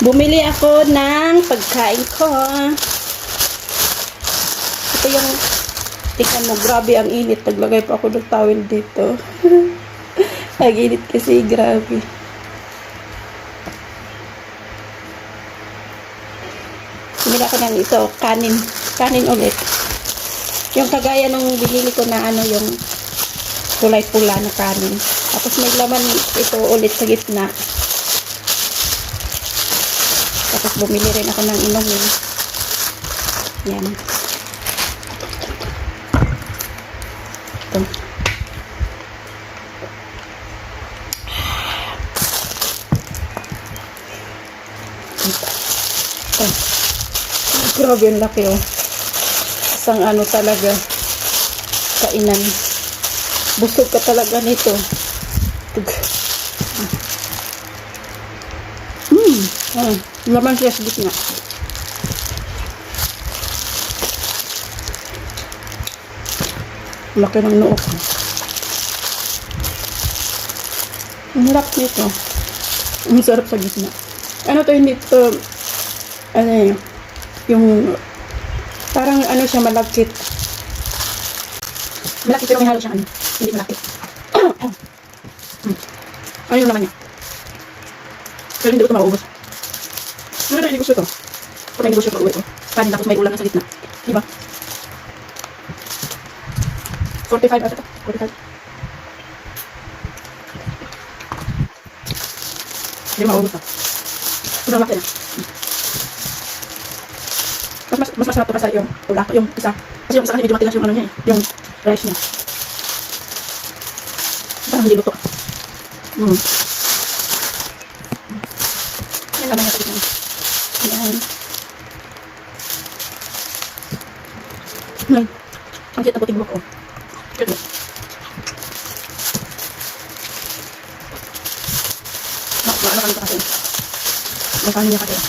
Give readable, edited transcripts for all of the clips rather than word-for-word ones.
Bumili ako ng pagkain ko. Ito yung, tingnan mo, grabe ang init. Naglagay pa ako ng towel dito. Ang init kasi, grabe. Bumili ako ng ito, kanin. Kanin ulit. Yung kagaya nung binili ko na ano, yung kulay pula na kanin. Tapos may laman ito ulit sa gitna. Tapos bumili rin ako ng inumin. Yan. Ito. Ito. Grabe yung laki oh. Isang ano talaga. Kainan. Busog ka talaga nito. Laman siya sa gitna. Laki ng noo ko. Ang hirap nito. Ang sarap sa gitna. Ano to, hindi to, ano yun, yung, parang ano siya, malagkit. Malakit pero may halo siyang ano. Hindi malakit. Ano yung naman niya? Pero hindi ko ito maubos. Ano na negosyo to? Ito may negosyo pa-uwi ko. Kanin tapos may ulam na sa gitna. Diba? 45 ata to. 45. Hindi ko maubos to. Sobrang laki na. Mas masarap to kasi yung ula. Yung isa. Kasi yung isa kasi medyo matigas yung ano niya eh. Yung rice niya. Parang hindi luto. Yan naman yung sa gitna. Yan. Yan. Ang cute na puting buhok ko. Cute. Maano kami kasi. May kanin niya kasi.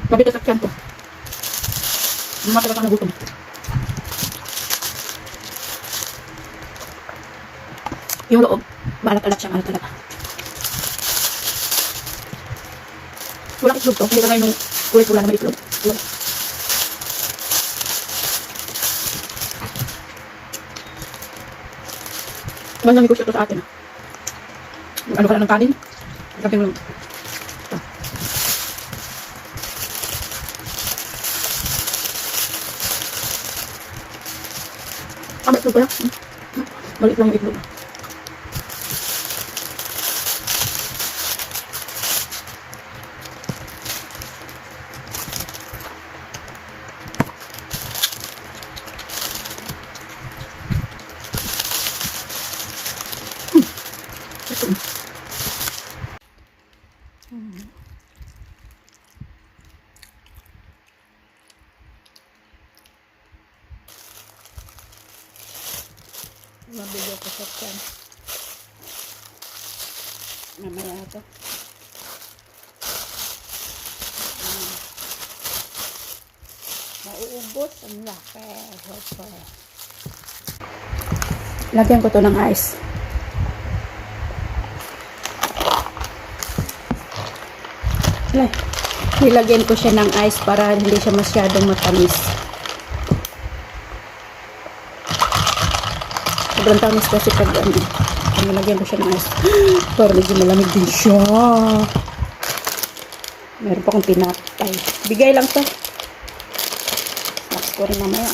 Mabigat sa tiyan ko. Matagal ka na gutom. Yung loob, maalat-alat siya, maalat-alat. Walang itlog to, hindi ka ngayon yung kulay-pula na may itlog. Walang negosyo to sa atin. Ano ka lang ng kanin? Sabi mo lang. May itlog pala. Maliit lang yung itlog. Mabigyan ko sa tiyan. Mamaya ito. Mauubos ang laki. Lagyan ko to ng ice. Nilagyan ko siya ng ice para hindi siya masyadong matamis. Sobrang tamis kasi pag ano, nilagyan ko siya ng ice. Pero medyo malamig din siya. Meron pa akong pinapay. Bigay lang to. Snacks ko rin mamaya.